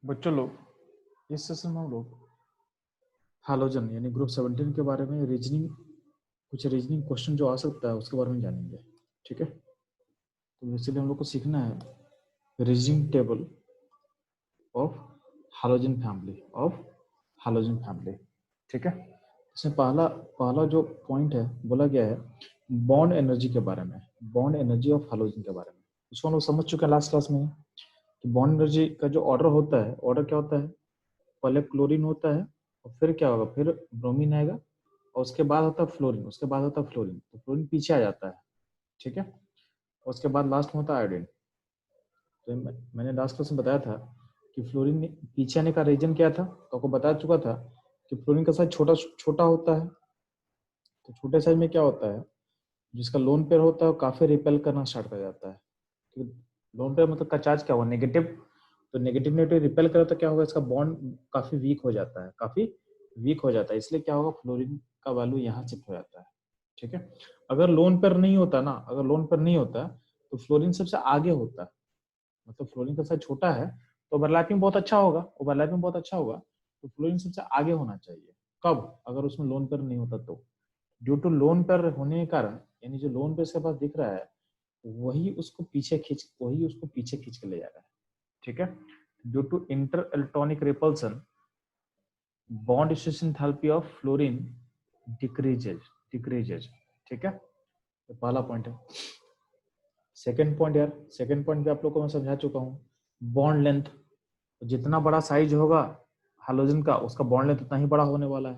बच्चों लोग इस सेशन में हम लोग हालोजन यानी ग्रुप 17 के बारे में कुछ रीजनिंग क्वेश्चन जो आ सकता है उसके बारे में जानेंगे। ठीक है, तो इसलिए हम लोग को सीखना है reasoning table of halogen family. ठीक है, इसमें पहला पहला जो पॉइंट है बोला गया है बॉन्ड एनर्जी के बारे में, बॉन्ड एनर्जी ऑफ हालोजन के बारे में। उसको हम लोग समझ चुके हैं लास्ट क्लास में कि बॉन्ड एनर्जी का जो ऑर्डर होता है, ऑर्डर क्या होता है, पहले क्लोरीन होता है और फिर क्या होगा, फिर ब्रोमीन आएगा और उसके बाद होता है फ्लोरीन, उसके बाद होता है फ्लोरीन, तो फ्लोरीन पीछे आ जाता है। ठीक है, और उसके बाद लास्ट में होता है आयोडीन। तो मैंने लास्ट क्लास में बताया था कि फ्लोरीन पीछे आने का रीजन क्या था, तो आपको बता चुका था कि फ्लोरीन का साइज छोटा छोटा होता है। तो छोटे साइज में क्या होता है, जिसका लोन पेयर होता है वो काफी रिपेल करना स्टार्ट कर जाता है। तो लोन पेयर मतलब का चार्ज क्या हुआ, नेगेटिव। तो नेगेटिव नेगेटिव रिपेल करे तो क्या होगा, इसका बॉन्ड काफी वीक हो जाता है, काफी वीक हो जाता है। इसलिए क्या होगा, फ्लोरीन का वैल्यू यहाँ शिफ्ट हो जाता है। ठीक है, अगर लोन पेयर नहीं होता ना, अगर लोन पेयर नहीं होता तो फ्लोरीन सबसे आगे होता है, मतलब फ्लोरीन का साइज छोटा है तो ओवरलैपिंग बहुत अच्छा होगा, ओवरलैपिंग बहुत अच्छा होगा। तो फ्लोरीन सबसे आगे होना चाहिए। कब, अगर उसमें लोन पेयर नहीं होता तो। ड्यू टू लोन पेयर होने के कारण, यानी जो लोन पेयर इसके पास दिख रहा है वही उसको पीछे खींच के ले जा रहा है। ठीक है, due to inter electronic repulsion bond distribution enthalpy of fluorine decreases. ठीक है, तो पहला पॉइंट है। सेकंड पॉइंट यार, सेकंड पॉइंट भी आप लोग को मैं समझा चुका हूँ। बॉन्ड लेंथ, जितना बड़ा साइज होगा हाइड्रोजन का, उसका बॉन्ड लेंथ उतना ही बड़ा होने वाला है।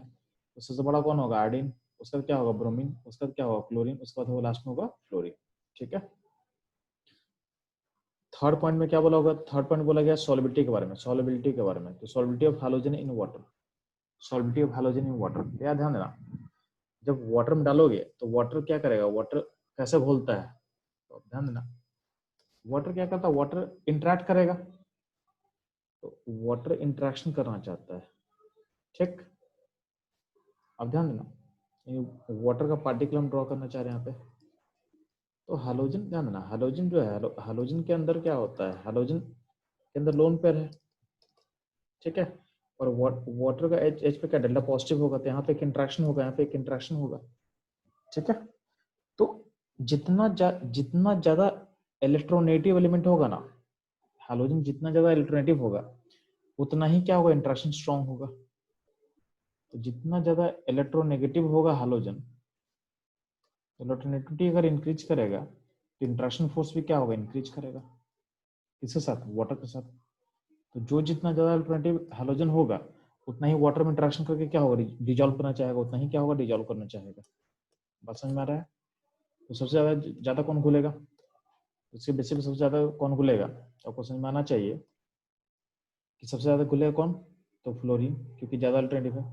तो सबसे बड़ा कौन होगा, आयोडीन, उसका क्या होगा ब्रोमीन, उसका क्या होगा क्लोरीन, उसके बाद लास्ट में होगा फ्लोरीन। ठीक है, थर्ड पॉइंट में क्या बोला होगा, थर्ड पॉइंट बोला गया सॉल्युबिलिटी के बारे में, सॉल्युबिलिटी के बारे में। तो solubility of hydrogen in water, solubility of hydrogen in water, याद ध्यान देना। जब वाटर में डालोगे तो वाटर क्या करेगा, वाटर कैसे घोलता है, तो ध्यान देना। वाटर क्या करता है, वाटर इंटरेक्ट करेगा, तो वाटर इंटरेक्शन करना चाहता है। ठीक, अब ध्यान देना, वाटर का पार्टिकल हम ड्रॉ करना चाह रहे हैं यहाँ पे। तो हाइड्रोजन, ध्यान देना, हाइड्रोजन जो है, हाइड्रोजन के अंदर क्या होता है, हाइड्रोजन के अंदर लोन पेयर है। ठीक है, और वाटर का एच एच पे क्या डेल्टा पॉजिटिव होगा, तो यहाँ पे एक इंट्रैक्शन होगा, यहाँ पे एक इंट्रैक्शन होगा। ठीक है, तो जितना ज्यादा इलेक्ट्रोनेटिव एलिमेंट होगा ना, हाइड्रोजन जितना ज्यादा इलेक्ट्रोनेटिव होगा उतना ही क्या होगा, इंट्रैक्शन स्ट्रांग होगा। तो जितना ज्यादा इलेक्ट्रोनेगेटिव होगा हाइड्रोजन, इलेक्ट्रोनेगेटिविटी अगर इंक्रीज करेगा तो इंट्रैक्शन फोर्स भी क्या होगा, इंक्रीज करेगा। किसके साथ, वाटर के साथ। तो जो जितना ज्यादा अल्टरनेटिव हैलोजन होगा उतना ही वाटर में इंटरेक्शन करके क्या होगा, डिजॉल्व करना चाहेगा, उतना ही क्या होगा, डिजॉल्व करना चाहेगा। बात समझ में आ रहा है। तो सबसे ज्यादा ज्यादा कौन घुलेगा, इसके बेसिस पे सबसे ज्यादा कौन घुलेगा, तो आपको समझ में आना चाहिए कि सबसे ज्यादा घुलेगा कौन, तो फ्लोरीन, क्योंकि ज्यादा अल्टरनेटिव है,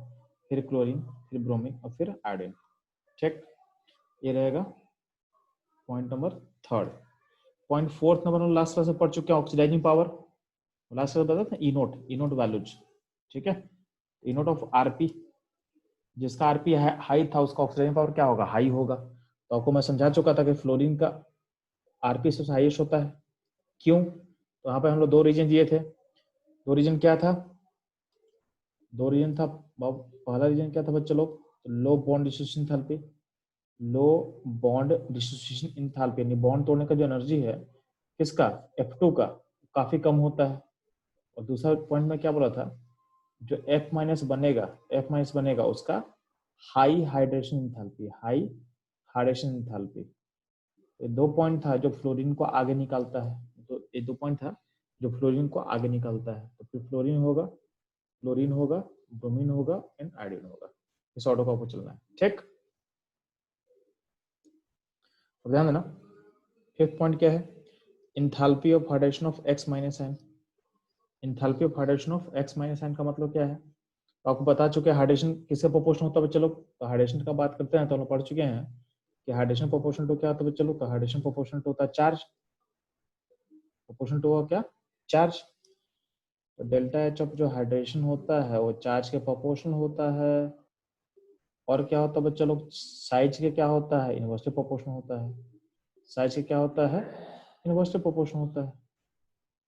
फिर क्लोरीन, फिर ब्रोमीन और फिर आयोडीन। ठीक, ये रहेगा point number third. Point fourth number last class में पढ़ चुके हैं, ऑक्सीडाइजिंग पावर। लास्ट क्लास बताया था इनोट वैल्यूज। ठीक है, इनोट ऑफ आरपी, जिसका आरपी हाई था उसका ऑक्सीजन पावर क्या होगा, हाई होगा। तो आपको मैं समझा चुका था कि फ्लोरीन का आरपी सबसे हाईएस्ट होता है। क्यों, तो यहाँ पे हम लोग दो रीजन दिए थे। दो रीजन क्या था, दो रीजन था। पहला रीजन क्या था बच्चे लोग, लो बॉन्ड डिस्ट्रीब्यूशन एंथैल्पी, लो बॉन्ड डिस्ट्रीब्यूशन एंथैल्पी, यानी बॉन्ड तोड़ने का जो एनर्जी है किसका, F2 का, काफी कम होता है। और दूसरा पॉइंट में क्या बोला था, जो F माइनस बनेगा, F माइनस बनेगा उसका high hydration enthalpy, high hydration enthalpy. ये दो पॉइंट था जो फ्लोरीन को आगे निकालता है। तो ये दो पॉइंट था जो फ्लोरीन को आगे निकालता है। तो फिर फ्लोरीन होगा, क्लोरीन होगा, ब्रोमीन होगा एंड आयोडीन होगा। इस ऑर्डर को आपको चलना है। ठीक, अब ध्यान देना। फिफ्थ पॉइंट क्या है, enthalpy of hydration of X minus N. Enthalpy of hydration of X minus N का मतलब क्या है, तो आपको बता चुके हैं हाइड्रेशन किससे प्रोपोर्शनल होता है बच्चे लोग। तो हाइड्रेशन का बात करते हैं तो हम पढ़ चुके हैं कि हाइड्रेशन प्रोपोर्शनल टू क्या होता है बच्चे लोग, तो हाइड्रेशन प्रोपोर्शनल टू होता है चार्ज, प्रोपोर्शनल टू होगा क्या, चार्ज। तो डेल्टा एच ऑफ जो हाइड्रेशन होता है वो चार्ज के प्रोपोर्शनल होता है। और क्या होता है बच्चे लोग, साइज के क्या होता है, इनवर्सली प्रोपोर्शनल होता है। साइज के क्या होता है, इनवर्सली प्रोपोर्शनल होता है।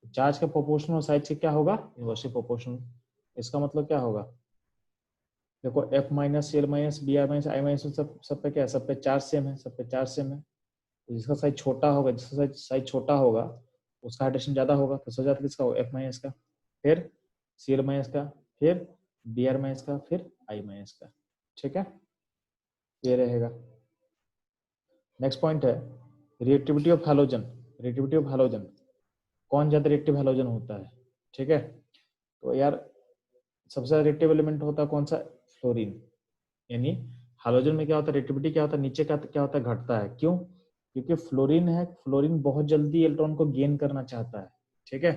चार्ज के प्रोपोर्शनल और साइज के क्या होगा, इनवर्सली प्रोपोर्शनल। इसका मतलब क्या होगा, देखो F minus Cl minus Br minus I minus सब पे क्या है, सब पे चार्ज सेम है, सब पे चार्ज सेम है। तो जिसका साइज छोटा होगा, जिसका साइज छोटा होगा उसका हाइड्रेशन ज्यादा होगा, तो हो जाता किसका हो, F माइनस का, फिर Cl माइनस का, फिर Br माइनस का, फिर I माइनस का। ठीक है, ये रहेगा। नेक्स्ट पॉइंट है reactivity of halogen. Reactivity of halogen, कौन ज्यादा रिएक्टिव हैलोजन होता है। ठीक है, तो यार सबसे ज्यादा रिएक्टिव एलिमेंट होता है कौन सा, फ्लोरीन। यानी हाइड्रोजन में क्या होता है, रिएक्टिविटी क्या होता है, नीचे का क्या होता है, घटता है। क्यों, क्योंकि फ्लोरीन है, फ्लोरीन बहुत जल्दी इलेक्ट्रॉन को गेन करना चाहता है। ठीक है,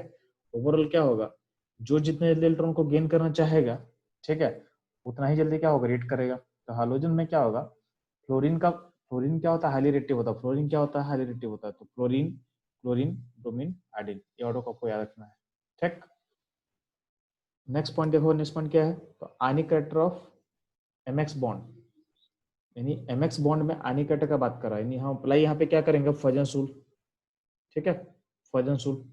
ओवरऑल क्या होगा, जो जितने जल्दी इलेक्ट्रॉन को गेन करना चाहेगा, ठीक है, उतना ही जल्दी क्या होगा, रिएक्ट करेगा। तो हाइड्रोजन में क्या होगा, फ्लोरीन क्या होता है, हाईली रिएक्टिव होता है। फ्लोरीन क्या होता है, हाईली रिएक्टिव होता है। तो फ्लोरीन, क्लोरीन, ब्रोमीन, आयोडीन, ये ऑर्डर को आपको याद रखना है। ठीक, नेक्स्ट पॉइंट देखो, नेक्स्ट पॉइंट क्या है, तो आयनिक कैरेक्टर ऑफ एमएक्स बॉन्ड। यानी एमएक्स बॉन्ड में आयनिक कैरेक्टर का बात कर रहा है, यानी हम अप्लाई यहाँ पे क्या करेंगे, फजन सूल। ठीक है, फजन सूल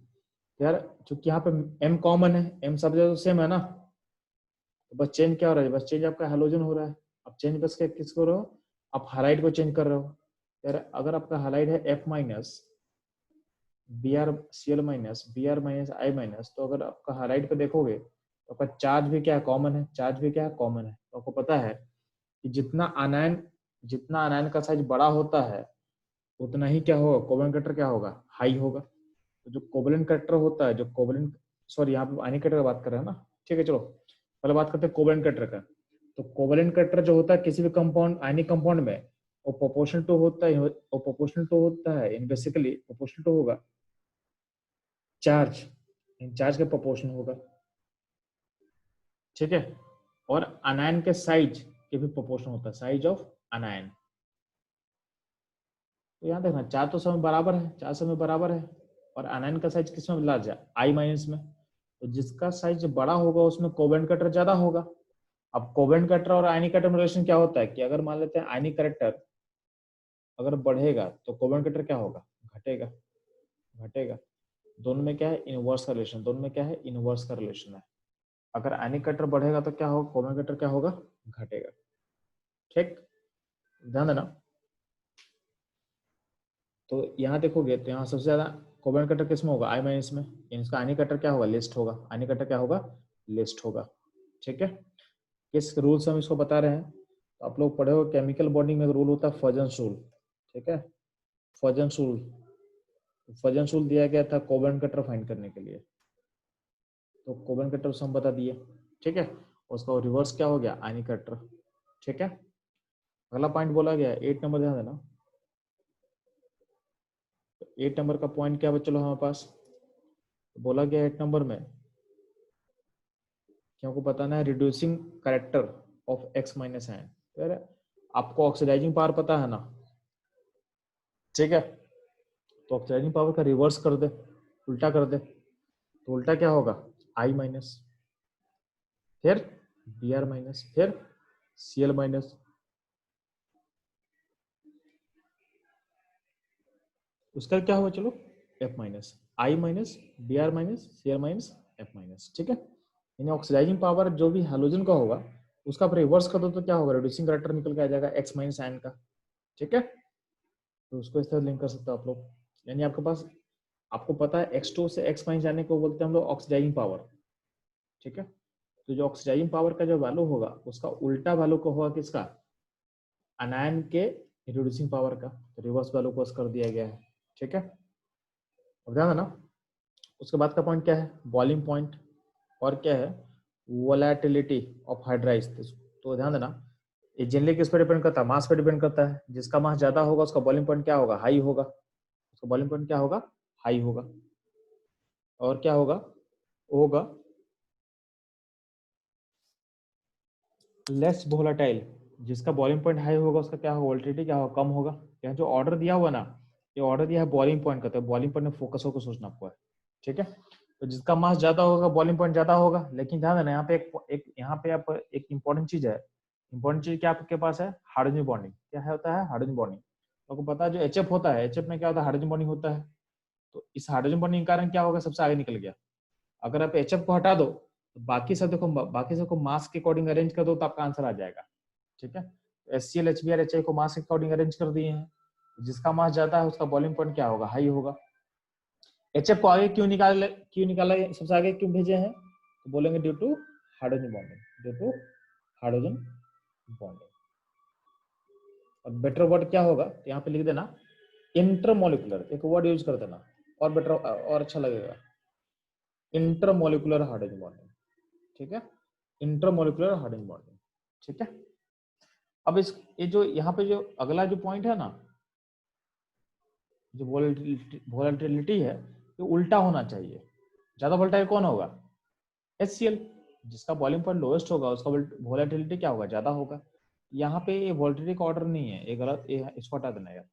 यार, चूंकि यहाँ पे एम कॉमन है, एम सब जगह सेम है ना, तो बस चेंज क्या हो रहा है, बस चेंज आपका हेलोजन हो रहा है। अब चेंज बस किसको हो रहा हो, आप हालाइट को चेंज कर रहे हो। यार अगर आपका हालाइट है F minus Br Cl minus Br minus I minus, तो अगर आपका हालाइट पे देखोगे तो आपका चार्ज भी क्या है, कॉमन है। चार्ज भी क्या है, कॉमन है। तो आपको पता है कि जितना आनायन का साइज बड़ा होता है उतना ही क्या होगा, कोवेलेंट कैरेक्टर क्या होगा, हाई होगा। तो जो कोवेलेंट कैरेक्टर होता है, जो कोवेलेंट, सॉरी यहाँ पे आयनिक कैरेक्टर का बात कर रहे हैं ना। ठीक है, चलो पहले बात करते हैं कोवेलेंट कैरेक्टर का। तो कोवेलेंट कैरेक्टर जो होता है किसी भी कंपाउंड, आयनिक कंपाउंड में, वो प्रोपोर्शनल टू होता है, वो प्रोपोर्शनल टू होता है, इन बेसिकली प्रोपोर्शनल टू होगा चार्ज, इन चार्ज के प्रोपोर्शनल होगा। ठीक है, और अनायन के साइज के भी प्रोपोर्शनल होता है, साइज ऑफ अनायन। तो यहाँ देखना, चार तो समय बराबर है, चार समय बराबर है, और अनायन का साइज किस में लार्ज है, आई माइनस में। तो जिसका साइज बड़ा होगा उसमें कोवेलेंट कैरेक्टर ज्यादा होगा। अब कोवेलेंट कैरेक्टर और आयनिक कैरेक्टर में रिलेशन क्या होता है कि अगर मान लेते हैं आयनिक कैरेक्टर अगर बढ़ेगा तो कोवेलेंट कैरेक्टर क्या होगा, घटेगा, घटेगा। दोनों में क्या है, इनवर्स का रिलेशन, दोनों में क्या है, इनवर्स का रिलेशन है। अगर आयनिक कैरेक्टर बढ़ेगा तो क्या होगा, कोवेलेंट कैरेक्टर क्या होगा, घटेगा। ठीक, ध्यान देना। तो यहाँ देखोगे तो यहाँ सबसे ज्यादा कोवेलेंट कैरेक्टर किसमें होगा, आई माइनस में। इसका आयनिक कैरेक्टर क्या होगा, लिस्ट होगा। आयनिक कैरेक्टर क्या होगा, लिस्ट होगा। ठीक है, किस रूल से हम इसको बता रहे हैं, तो आप लोग पढ़े हो केमिकल बॉन्डिंग में रूल होता है फजन रूल। ठीक है, फजन रूल, फजन रूल दिया गया था कोवेलेंट कैरेक्टर फाइंड करने के लिए, तो कोवेलेंट कैरेक्टर हम बता दिए। ठीक है, उसका रिवर्स क्या हो गया, आयनिक कैरेक्टर। ठीक है, अगला पॉइंट बोला गया 8 नंबर, ध्यान देना। 8 नंबर का पॉइंट क्या बच्चों हमारे पास, बोला गया 8 नंबर में कि हमको बताना है reducing character of X minus ion. आपको ऑक्सीडाइजिंग पावर पता है ना। ठीक है, तो ऑक्सीडाइजिंग पावर का रिवर्स कर दे, उल्टा कर दे, तो उल्टा क्या होगा, आई माइनस, फिर Br माइनस, फिर Cl माइनस। उसका क्या होगा, चलो F minus, I minus, Br minus, Cl minus, F minus. ठीक है, यानी ऑक्सीडाइजिंग पावर जो भी हैलोजन का होगा उसका रिवर्स कर दो तो क्या होगा, रिड्यूसिंग कैरेक्टर निकल के आ जाएगा एक्स माइनस आयन का। ठीक है, तो उसको इस तरह लिंक कर सकते हो आप लोग। यानी आपके पास, आपको पता है X2 से X माइनस जाने को बोलते हैं हम लोग ऑक्सीडाइजिंग पावर। ठीक है, तो जो ऑक्सीडाइजिंग पावर का जो वैल्यू होगा उसका उल्टा वैल्यू का होगा किसका, अनायन के रिड्यूसिंग पावर का। तो रिवर्स वैल्यू को कर दिया गया है। ठीक है, अब ध्यान देना। उसके बाद का पॉइंट क्या है, बॉइलिंग पॉइंट, और क्या है, वोलेटिलिटी ऑफ हाइड्राइड। तो ध्यान देना, ये जनरली किस पर डिपेंड करता है, मास पर डिपेंड करता है। जिसका मास ज्यादा होगा उसका बॉइलिंग पॉइंट क्या होगा, हाई होगा। उसका बॉइलिंग पॉइंट क्या होगा, हाई होगा। और क्या होगा, होगा लेस वोलेटाइल। जिसका बॉइलिंग पॉइंट हाई होगा उसका क्या होगा, वोलेटिलिटी क्या होगा, कम होगा। यहाँ जो ऑर्डर दिया हुआ ना, ये ऑर्डर दिया है बॉइलिंग पॉइंट का, तो बॉइलिंग पॉइंट में फोकस होकर सोचना आपको है। ठीक है, तो जिसका मास ज्यादा होगा बॉइलिंग पॉइंट ज्यादा होगा। लेकिन ध्यान देना, यहाँ पे एक यहाँ पे आप एक इंपॉर्टेंट चीज है। इंपॉर्टेंट चीज क्या आपके पास है, हाइड्रोजन बॉन्डिंग। क्या है, होता है हाइड्रोजन बॉन्डिंग। तो आपको पता है जो एचएफ होता है, एचएफ में क्या होता है, हाइड्रोजन बॉन्डिंग होता है। तो इस हाइड्रोजन बॉन्डिंग के कारण क्या होगा, सबसे आगे निकल गया। अगर आप HF को हटा दो तो बाकी सब देखो, बाकी सबको मास के अकॉर्डिंग अरेंज कर दो तो आपका आंसर आ जाएगा। ठीक है, HCl HBr HI को मास के अकॉर्डिंग अरेंज कर दिए हैं, जिसका मास ज्यादा है उसका बॉइलिंग पॉइंट क्या होगा, हाई होगा। HF को आगे क्यों निकाला सबसे आगे क्यों भेजे हैं, तो बोलेंगे due to hydrogen bonding, due to hydrogen bonding. और बेटर वर्ड क्या होगा, तो यहाँ पे लिख देना इंटरमोलिकुलर, एक वर्ड यूज कर देना और बेटर और अच्छा लगेगा, इंटरमोलिकुलर हाइड्रोजन बॉन्डिंग। ठीक है, इंटरमोलिकुलर हाइड्रोजन बॉन्डिंग। ठीक है, अब इस ये जो यहाँ पे जो अगला जो पॉइंट है ना, जो वोलेटिलिटी है, ये उल्टा होना चाहिए। ज्यादा वोलेटाइल कौन होगा, HCl, जिसका बॉइलिंग पॉइंट लोएस्ट होगा उसका वोलेटिलिटी क्या होगा, ज्यादा होगा। यहाँ पे ये वोलेटिलिटी का ऑर्डर नहीं है, ये गलत, इसको हटा देना यार,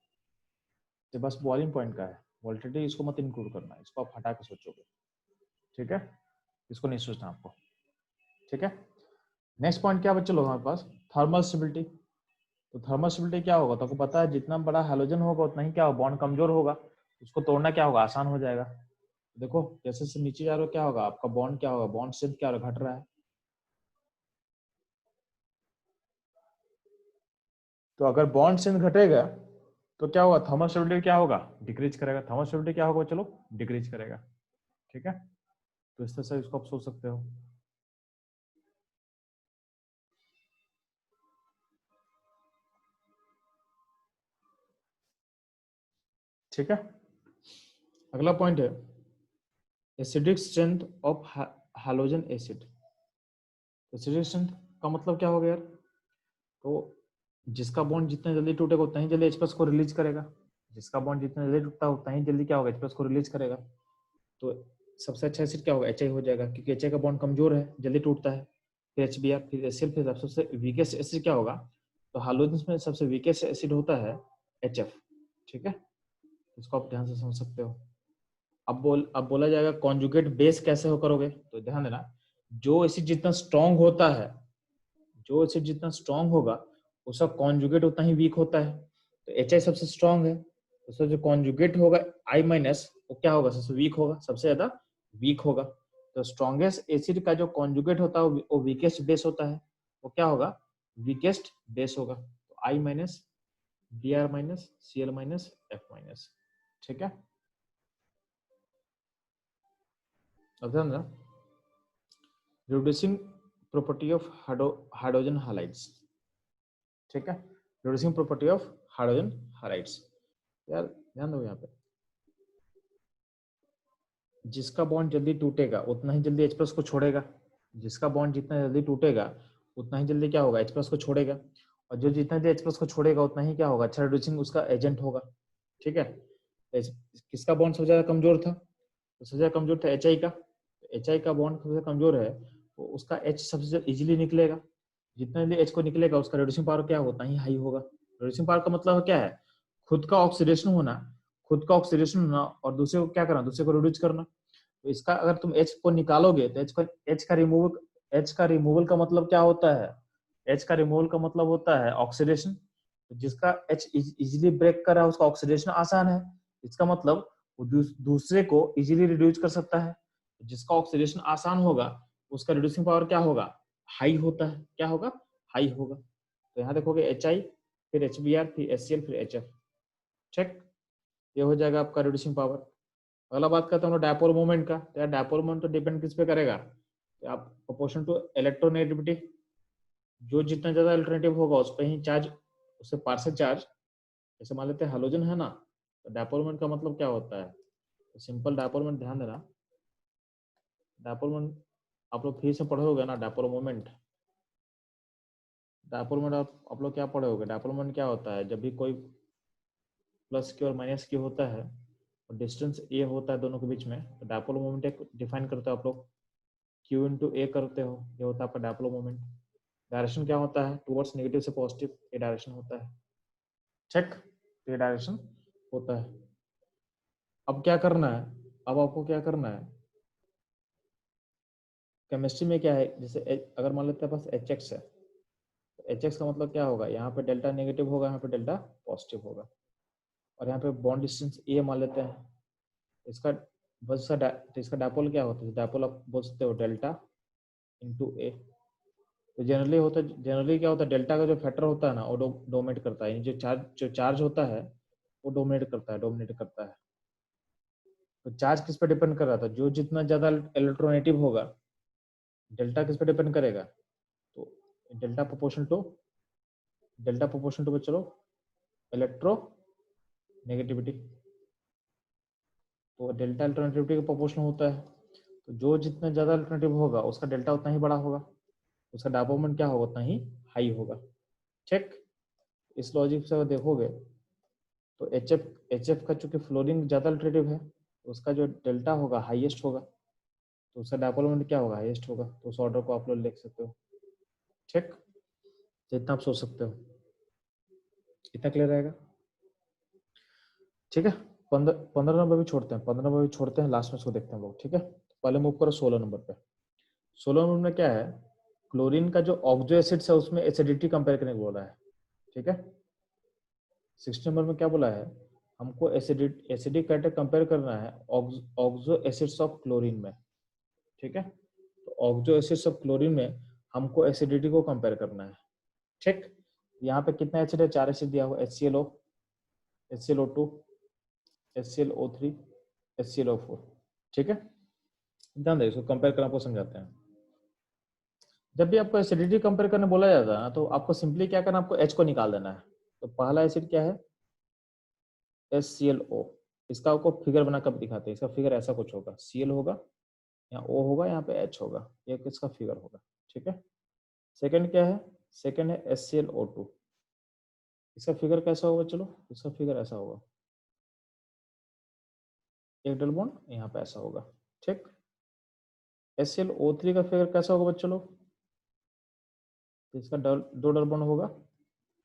ये बस बॉइलिंग पॉइंट का है, वोलेटिलिटी इसको मत इंक्लूड करना, इसको आप हटा के सोचोगे। ठीक है, इसको नहीं सोचना आपको। ठीक है, नेक्स्ट पॉइंट क्या बच्चे लोग हमारे पास, थर्मल स्टेबिलिटी। तो थर्मल स्टेबिलिटी क्या होगा, तो आपको पता है जितना बड़ा हैलोजन होगा उतना ही क्या होगा, बॉन्ड कमजोर होगा, उसको तोड़ना क्या होगा, आसान हो जाएगा। देखो जैसे से नीचे जा रहे हो क्या होगा, आपका बॉन्ड क्या होगा, बॉन्ड स्ट्रेंथ क्या होगा, घट रहा है। तो अगर बॉन्ड स्ट्रेंथ घटेगा तो क्या होगा, थर्मल स्टेबिलिटी क्या होगा, डिक्रीज करेगा। थर्मल स्टेबिलिटी क्या होगा, चलो डिक्रीज करेगा। ठीक है, तो इस तरह से इसको आप सोच सकते हो। ठीक है, अगला पॉइंट है acidic strength of halogen acid. Acidic strength का मतलब क्या हो गया यार, तो जिसका बॉन्ड जितना जल्दी टूटेगा उतना ही जल्दी H+ को रिलीज करेगा, जिसका बॉन्ड जितना जल्दी टूटता है उतना ही जल्दी क्या होगा, H+ को रिलीज करेगा। तो सबसे अच्छा एसिड क्या होगा, HI हो जाएगा, क्योंकि HI का बॉन्ड कमजोर है, जल्दी टूटता है। फिर HBr, फिर HCl, फिर सबसे वीकेस्ट एसिड क्या होगा, तो हैलोजन में सबसे वीकेस्ट एसिड होता है HF। ठीक है, इसको आप ध्यान से समझ सकते हो। अब बोला जाएगा कॉन्जुगेट बेस कैसे हो करोगे, तो ध्यान देना, जो एसिड जितना स्ट्रांग होता है, जो एसिड जितना स्ट्रांग होगा उसका कॉन्जुगेट उतना ही वीक होता है। तो HI सबसे स्ट्रांग है, उसका जो कॉन्जुगेट होगा I- वो क्या होगा, सबसे वीक होगा, सबसे ज्यादा वीक होगा। तो स्ट्रॉन्गेस्ट एसिड का जो कॉन्जुगेट होता है वो वीकेस्ट बेस होता है, वो क्या होगा, वीकेस्ट बेस होगा। तो I-, Br-, Cl-, F-। ठीक है, अब ध्यान देना reducing property of hydrogen highlights. ठीक है, reducing property of hydrogen highlights. यार ध्यान दो, यहाँ पे जिसका बॉन्ड जल्दी टूटेगा उतना ही जल्दी H+ को छोड़ेगा, जिसका बॉन्ड जितना जल्दी टूटेगा उतना ही जल्दी क्या होगा, H+ को छोड़ेगा। और जो जितना जल्दी H+ को छोड़ेगा उतना ही क्या होगा, अच्छा रिड्यूसिंग उसका एजेंट होगा। ठीक है, किसका बॉन्ड सबसे ज्यादा कमजोर था, तो सबसे ज्यादा कमजोर था HI का। HI का बॉन्ड सबसे कमजोर है तो उसका H सबसे इजीली निकलेगा, जितना जल्दी H को निकलेगा उसका रिड्यूसिंग पावर क्या होता है, हाई होगा। रिड्यूसिंग पावर का मतलब क्या है, खुद का ऑक्सीडेशन होना, खुद का ऑक्सीडेशन होना और दूसरे को क्या करना, दूसरे को रिड्यूस करना। तो इसका अगर तुम H को निकालोगे तो H का रिमूवल का मतलब क्या होता है, H का रिमूवल का मतलब होता है ऑक्सीडेशन। तो जिसका H इजीली ब्रेक कर रहा है उसका ऑक्सीडेशन आसान है, इसका मतलब वो दूसरे को इजीली रिड्यूस कर सकता है। जिसका ऑक्सीडेशन आसान होगा उसका रिड्यूसिंग पावर क्या होगा, हाई होता है, क्या होगा, हाई होगा। तो यहाँ देखोगे HI, फिर HBr, फिर HCl, फिर HF। चेक, ये हो जाएगा आपका रिड्यूसिंग पावर। अगला बात करते हैं हम लोग डायपोल मोमेंट का। तो यार डायपोल मोमेंट तो डिपेंड किस पे करेगा, तो आप प्रोपोर्शन टू इलेक्ट्रोनेगेटिविटी, जो जितना ज्यादा अल्टरनेटिव होगा उस पर ही चार्ज, उससे पार्शियल चार्ज। जैसे मान लेते हैं हेलोजन है ना, तो डायपोल मोमेंट का मतलब क्या होता है, तो सिंपल डायपोल मोमेंट, ध्यान देना डायपोल मोमेंट आप लोग फिर से पढ़ोगे ना, डायपोल मोमेंट, डायपोल मोमेंट आप लोग क्या पढ़ोगे, डायपोल मोमेंट क्या होता है, जब भी कोई प्लस की और माइनस की होता है और डिस्टेंस ए होता है दोनों के बीच में, तो डायपोल मोमेंट एक डिफाइन करते हो आप लोग, Q इंटू ए करते हो, ये होता है आपका डायपोल मोमेंट। डायरेक्शन क्या होता है, टुवर्ड्स नेगेटिव से पॉजिटिव, ये डायरेक्शन होता है। चेक, ये डायरेक्शन होता है। अब क्या करना है, अब आपको क्या करना है, केमिस्ट्री में क्या है, जैसे अगर मान लेते हैं पास HX है, तो HX का मतलब क्या होगा, यहाँ पे डेल्टा नेगेटिव होगा, यहाँ पे डेल्टा पॉजिटिव होगा। और यहाँ पे बॉन्ड डिस्टेंस ए मान लेते हैं, इसका बस तो इसका डायपोल क्या होता है, डायपोल आप बोल सकते हो डेल्टा इंटू ए। तो जनरली क्या होता है, डेल्टा का जो फैक्टर होता है ना वो डोमिनेट करता है, जो चार्ज होता है वो डोमिनेट करता है। तो चार्ज किस पे डिपेंड कर रहा था, जो जितना ज्यादा इलेक्ट्रोनेगेटिव होगा, डेल्टा किस पे डिपेंड करेगा, तो डेल्टा प्रोपोर्शनल टू चलो इलेक्ट्रो नेगेटिविटी। तो डेल्टा इलेक्ट्रोनेगेटिविटी का प्रोपोर्शनल होता है, तो जो जितना ज्यादा इलेक्ट्रोनेगेटिव होगा उसका डेल्टा उतना ही बड़ा होगा, उसका डायपोल क्या होगा, उतना ही हाई होगा। ठीक, इस लॉजिक से अगर देखोगे तो एच एफ का चूंकि फ्लोरीन ज्यादा अल्टरनेटिव है, तो उसका जो डेल्टा होगा हाईएस्ट होगा, तो उसका डायपोल मोमेंट क्या होगा, हाईएस्ट होगा। तो उस ऑर्डर को आप लोग लिख सकते हो। ठीक, तो इतना आप सोच सकते हो, इतना क्लियर रहेगा। ठीक है, 15 नंबर भी छोड़ते हैं, 15 नंबर भी छोड़ते हैं, लास्ट में इसको देखते हैं लोग। ठीक है, पहले मूव करो 16 नंबर पे। 16 नंबर में क्या है, क्लोरीन का जो ऑक्सो एसिड्स है उसमें एसिडिटी कंपेयर करने को बोला है। ठीक है, 16 नंबर में क्या बोला है, हमको एसिडिक कैरेक्टर कंपेयर करना है ऑक्सो एसिड्स ऑफ क्लोरीन में। ठीक है, तो ऑक्सो एसिड्स ऑफ क्लोरीन में हमको एसिडिटी को कंपेयर करना है। ठीक, यहाँ पे कितना एसिड है, 4 एसिड दिया हुआ, HClO, HClO2, HClO3, HClO4। ठीक है, ध्यान दे, इसको कंपेयर करना आपको समझाते हैं। जब भी आपको एसिडिटी कंपेयर करने बोला जाता है ना, तो आपको सिंपली क्या करना, आपको H को निकाल देना है। तो पहला एसिड क्या है, HClO। इसका आपको फिगर बनाकर दिखाते हैं, इसका फिगर ऐसा कुछ होगा, Cl होगा, यहाँ O होगा, यहाँ पे H होगा, ये किसका फिगर होगा। ठीक है, सेकंड क्या है, सेकंड है HClO2। इसका फिगर कैसा होगा, चलो इसका फिगर ऐसा होगा, एक डबल बॉन्ड यहाँ पे ऐसा होगा। ठीक, HClO3 का फिगर कैसा होगा बच्चों लोग, तो इसका दो डबल बॉन्ड होगा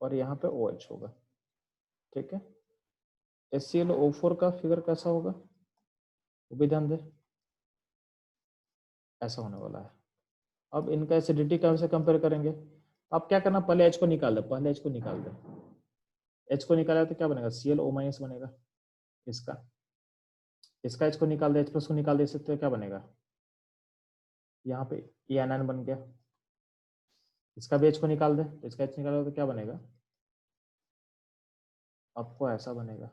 और यहाँ पे OH होगा। ठीक है, HClO4 का फिगर कैसा होगा, वो भी ध्यान दे, ऐसा होने वाला है। अब इनका एसिडिटी कैसे कंपेयर करेंगे, अब क्या करना, पहले H को निकाल दे, पहले H को निकाल दे। H को निकाला तो क्या बनेगा, ClO- बनेगा। इसका इसका H को निकाल दे, H प्लस को निकाल दे सकते हो, क्या बनेगा, यहाँ पे ये एनायन बन गया। इसका भी H को निकाल दे, तो इसका H निकाला तो क्या बनेगा, आपको ऐसा बनेगा।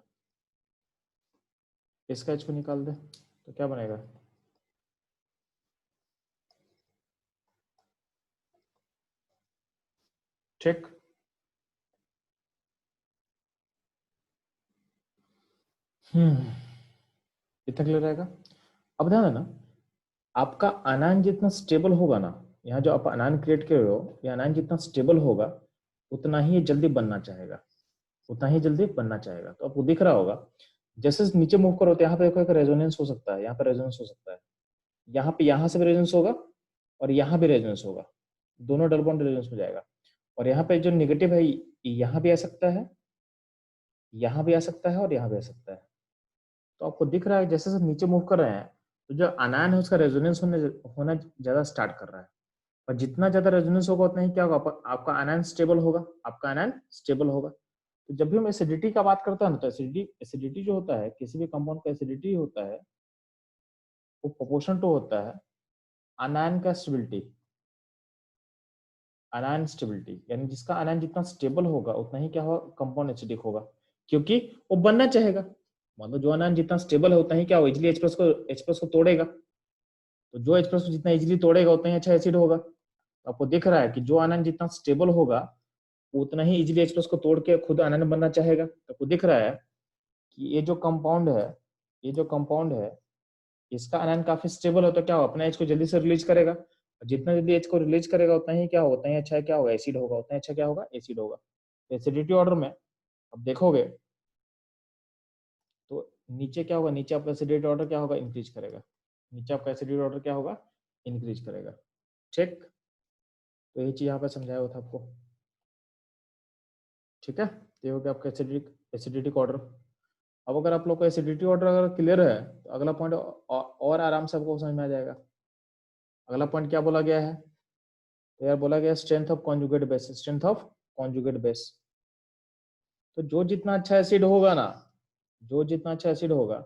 इसका H को निकाल दे तो क्या बनेगा, ठीक। इतना क्लियर रहेगा। अब ध्यान देना, आपका अनायन जितना स्टेबल होगा ना, यहाँ जो आप अनायन क्रिएट कर रहे हो, ये अनायन जितना स्टेबल होगा उतना ही जल्दी बनना चाहेगा, उतना ही जल्दी बनना चाहेगा। तो आपको दिख रहा होगा, जैसे नीचे मूव करो तो यहाँ पे देखो एक रेजोनेंस हो सकता है, यहाँ पे रेजोनेंस हो सकता है, यहाँ पे यहाँ से भी रेजोनेंस होगा और यहाँ भी रेजोनेंस होगा, दोनों डबल बॉन्ड रेजोनेंस में जाएगा। और यहाँ पे जो नेगेटिव है यहाँ भी आ सकता है, यहाँ भी आ सकता है और यहाँ भी आ सकता है। तो आपको दिख रहा है जैसे जैसे नीचे मूव कर रहे हैं, तो जो अनायन है उसका रेजोनेंस होना ज्यादा स्टार्ट कर रहा है। और जितना ज्यादा रेजोनेंस होगा उतना ही क्या होगा, आपका आयन स्टेबल होगा, आपका आयन स्टेबल होगा। तो जब भी हम एसिडिटी का बात करते हैं ना, तो एसिडिटी जो होता है, किसी भी कंपाउंड का एसिडिटी होता है वो प्रोपोर्शनल टू होता है आयन का स्टेबिलिटी। आयन स्टेबिलिटी यानी जिसका आयन जितना स्टेबल होगा उतना ही क्या होगा, कंपाउंड एसिडिक होगा, क्योंकि वो बनना चाहेगा। मतलब जो आयन जितना स्टेबल है उतना ही क्या होगा, इजिली H प्लस को तोड़ेगा। तो जो H प्लस को जितना इजिली तोड़ेगा उतना ही अच्छा एसिड होगा। तो आपको दिख रहा है कि जो आयन जितना स्टेबल होगा उतना ही इजीली H प्लस को तोड़ के खुद आयन बनना चाहेगा। तो आपको दिख रहा है कि ये जो कंपाउंड है, ये जो कंपाउंड है, इसका आयन काफी स्टेबल होता है, क्या होगा, अपना H को जल्दी से रिलीज करेगा। और जितना जल्दी H को रिलीज करेगा उतना ही क्या होगा, उतना ही अच्छा क्या होगा, एसिड होगा, उतना अच्छा क्या होगा, एसिड होगा। एसिडिटी ऑर्डर में अब देखोगे तो नीचे क्या होगा, नीचे आपका एसिडिटी ऑर्डर क्या होगा, इंक्रीज करेगा। नीचे आपका एसिडिटी ऑर्डर क्या होगा, इंक्रीज करेगा। ठीक, तो ये चीज यहाँ पे समझाया हुआ था आपको। ठीक है, तो ये हो गया आपका एसिडिटी ऑर्डर। अब अगर आप लोग को एसिडिटी ऑर्डर अगर क्लियर है तो अगला पॉइंट और आराम से आपको समझ में आ जाएगा। अगला पॉइंट क्या बोला गया है, तो यार बोला गया strength of conjugate base, strength of conjugate base. तो जो जितना अच्छा एसिड होगा ना, जो जितना अच्छा एसिड होगा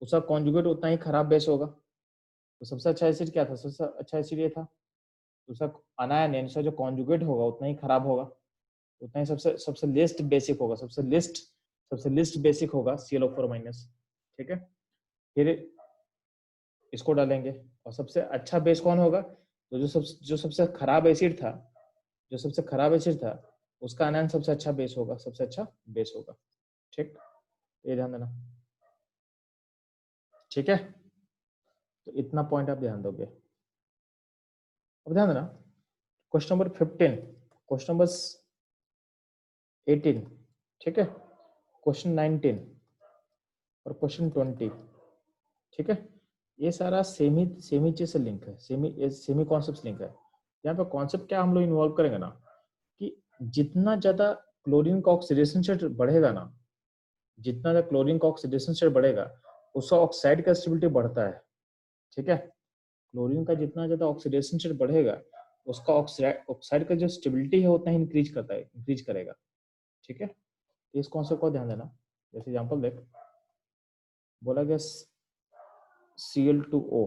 उसका कॉन्जुगेट उतना ही खराब बेस होगा। तो सबसे अच्छा एसिड क्या था? सबसे अच्छा एसिड ये था। उसका अनायन यानी उसका जो कॉन्जुगेट होगा उतना ही खराब होगा, उतना ही सबसे सबसे लिस्ट बेसिक होगा, सबसे लिस्ट बेसिक होगा ClO4 माइनस। ठीक है, फिर इसको डालेंगे और सबसे अच्छा बेस कौन होगा? तो जो सबसे खराब एसिड था, जो सबसे खराब एसिड था उसका अनायन सबसे अच्छा बेस होगा, सबसे अच्छा बेस होगा। ठीक, ये ध्यान देना। ठीक है, तो इतना पॉइंट आप ध्यान दोगे। अब ध्यान देना, क्वेश्चन नंबर 15, क्वेश्चन नंबर 18, ठीक है, क्वेश्चन 19 और क्वेश्चन 20। ठीक है, ये सारा सेमी चीज से लिंक है, सेमी कॉन्सेप्ट लिंक है। यहाँ पे कॉन्सेप्ट क्या हम लोग इन्वॉल्व करेंगे ना, कि जितना ज्यादा क्लोरीन का ऑक्सीडेशन स्टेट बढ़ेगा ना, जितना ज्यादा क्लोरीन का ऑक्सीडेशन स्टेट बढ़ेगा उसका ऑक्साइड का स्टेबिलिटी बढ़ता है। ठीक है, क्लोरीन का जितना ज्यादा ऑक्सीडेशन स्टेट बढ़ेगा उसका ऑक्साइड का जो स्टेबिलिटी है उतना ही इंक्रीज करेगा। ठीक है, इस कॉन्सेप्ट को ध्यान देना। जैसे एग्जांपल देख, बोला गया Cl2O,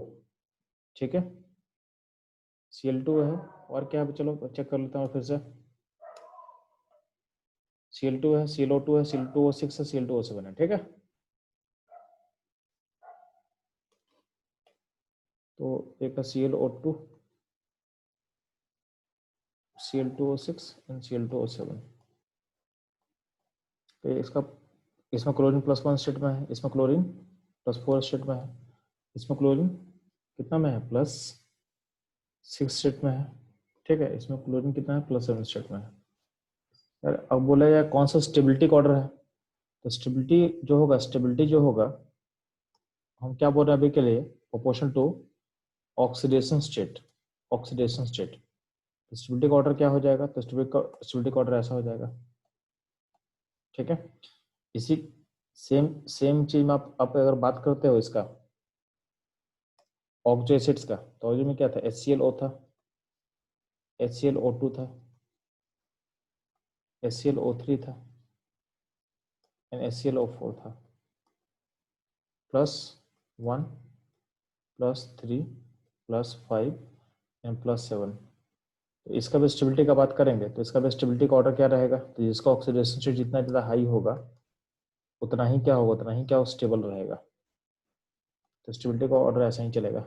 ठीक है, Cl2 है और क्या है, चलो चेक कर लेता हूँ फिर से। Cl2 है, ClO2 है, Cl2O6 है, Cl2O7 है। ठीक है, तो एक है ClO2, Cl2O6 एंड Cl2O7। तो इसमें क्लोरीन +1 स्टेट में है, इसमें क्लोरीन +4 स्टेट में है, इसमें क्लोरीन कितना में है? +6 स्टेट में है। ठीक है, इसमें क्लोरीन कितना है? +7 स्टेट में है। यार अब बोला यार कौन सा स्टेबिलिटी का ऑर्डर है, तो स्टेबिलिटी जो होगा हम क्या बोल रहे हैं अभी के लिए, प्रोपोर्शनल टू ऑक्सीडेशन स्टेट। तो स्टेबिलिटी का ऑर्डर क्या हो जाएगा? तो स्टेबिलिटी का ऑर्डर ऐसा हो जाएगा। ठीक है, इसी सेम चीज में आप अगर बात करते हो इसका ऑक्सो एसिड्स का, तो ऑक्सो में क्या था? HClO था, HClO2 था, HClO3 था एंड HClO4 था, +1 +3 +5 एंड +7। तो इसका भी स्टेबिलिटी का बात करेंगे तो इसका भी स्टेबिलिटी का ऑर्डर क्या रहेगा? तो जिसका ऑक्सीडेशन स्टेट जितना ज़्यादा हाई होगा उतना ही क्या होगा? उतना ही क्या स्टेबल रहेगा। तो स्टेबिलिटी का ऑर्डर ऐसा ही चलेगा।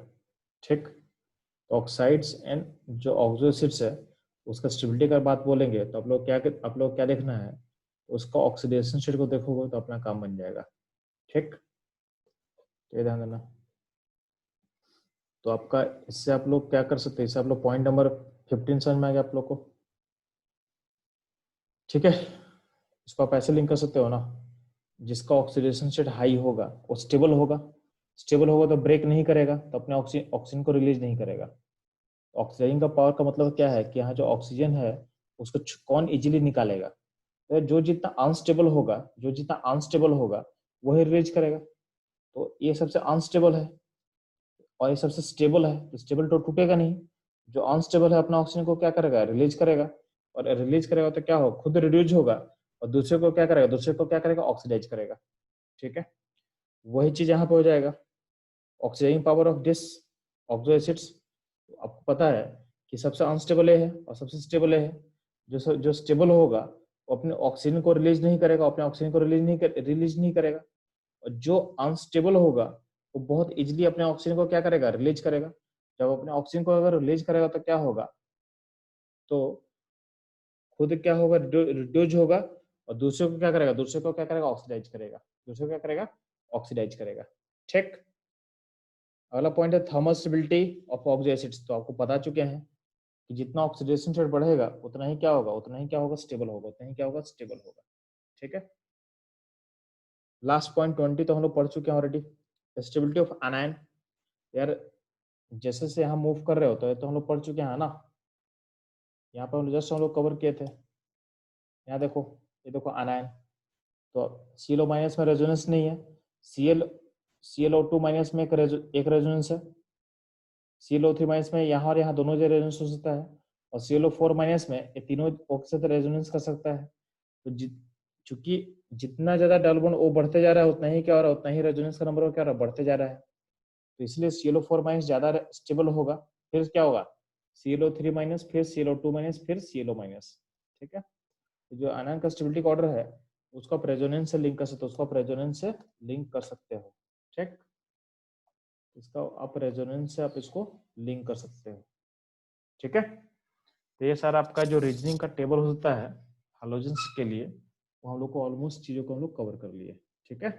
ठीक, तो ऑक्साइड्स एंड जो ऑक्सो एसिड्स है उसका स्टेबिलिटी का बात बोलेंगे तो आप लोग क्या देखना है? उसका ऑक्सीडेशन स्टेट को देखोगे तो अपना काम बन जाएगा। ठीक, तो ये ध्यान देना। तो आपका इससे आप लोग क्या कर सकते हैं, इससे आप लोग पॉइंट नंबर 15 समझ में आ गया आप लोग को। ठीक है, इसको आप ऐसे लिंक कर सकते हो ना, जिसका ऑक्सीडेशन स्टेट हाई होगा वो स्टेबल होगा तो ब्रेक नहीं करेगा, तो अपने ऑक्सीजन को रिलीज नहीं करेगा। ऑक्सीजन का पावर का मतलब क्या है कि यहाँ जो ऑक्सीजन है उसको कौन इजीली निकालेगा? तो जो जितना अनस्टेबल होगा वही रिलीज करेगा। तो ये सबसे अनस्टेबल है और ये सबसे स्टेबल है, तो स्टेबल तो टूटेगा नहीं। जो अनस्टेबल है अपना ऑक्सीजन को क्या करेगा? रिलीज करेगा, और रिलीज करेगा तो क्या हो? खुद रिड्यूस होगा और दूसरे को क्या करेगा? ऑक्सीडाइज करेगा। ठीक है, वही चीज यहाँ पे हो जाएगा। Oxidising power of this oxo acids, आपको पता है कि सबसे अनस्टेबल है और सबसे स्टेबल है। जो स्टेबल होगा वो अपने ऑक्सीजन को रिलीज नहीं करेगा, अपने ऑक्सीजन को रिलीज नहीं करेगा। और जो अनस्टेबल होगा वो बहुत इजीली अपने ऑक्सीजन को क्या करेगा? रिलीज करेगा। जब अपने ऑक्सीजन को अगर रिलीज करेगा तो क्या होगा? तो खुद क्या होगा? रिड्यूज होगा और दूसरे को क्या करेगा? ऑक्सीडाइज करेगा। दूसरे को क्या करेगा? ऑक्सीडाइज करेगा। ठीक, अगला पॉइंट है thermal stability of oxo acids. तो आपको बता चुके हैं कि जितना ऑक्सीडेशन स्टेट बढ़ेगा उतना ही क्या होगा? स्टेबल होगा, स्टेबल होगा। ठीक है, लास्ट पॉइंट 20 तो हम लोग पढ़ चुके हैं ऑलरेडी, स्टेबिलिटी ऑफ अनायन। यार जैसे से यहाँ मूव कर रहे हो तो हम लोग पढ़ चुके हैं ना, यहाँ पे हम लोग कवर किए थे। यहाँ देखो, ये देखो अनायन, तो ClO माइनस में रेजोनेंस नहीं है, ClO2 माइनस में एक रेजोनेंस है, ClO3 माइनस में यहाँ और यहाँ दोनों जगह रेजोनेंस हो सकता है, और ClO4 माइनस में ये तीनों एक साथ रेजोनेंस कर सकता है। तो क्योंकि जितना ज्यादा डबल बॉन्ड ओ बढ़ते जा रहा है उतना ही क्या हो रहा है, उतना ही रेजोनेंस का नंबर क्या हो रहा है, बढ़ते जा रहा है। तो इसलिए ClO4 माइनस ज्यादा स्टेबल होगा। फिर क्या होगा, ClO3 माइनस, फिर ClO2 माइनस, फिर Cl माइनस। ठीक है, तो जो आयन का स्टेबिलिटी ऑर्डर है उसको आप रेजोनेंस से लिंक कर सकते हो, उसको आप रेजोनेंस से लिंक कर सकते हो। चेक, इसका आप रेजोनेंस से आप इसको लिंक कर सकते हो। ठीक है, तो ये सारा आपका जो रीजनिंग का टेबल होता है हैलोजेंस के लिए, वो हम लोग को ऑलमोस्ट चीजों को हम लोग कवर कर लिए। ठीक है।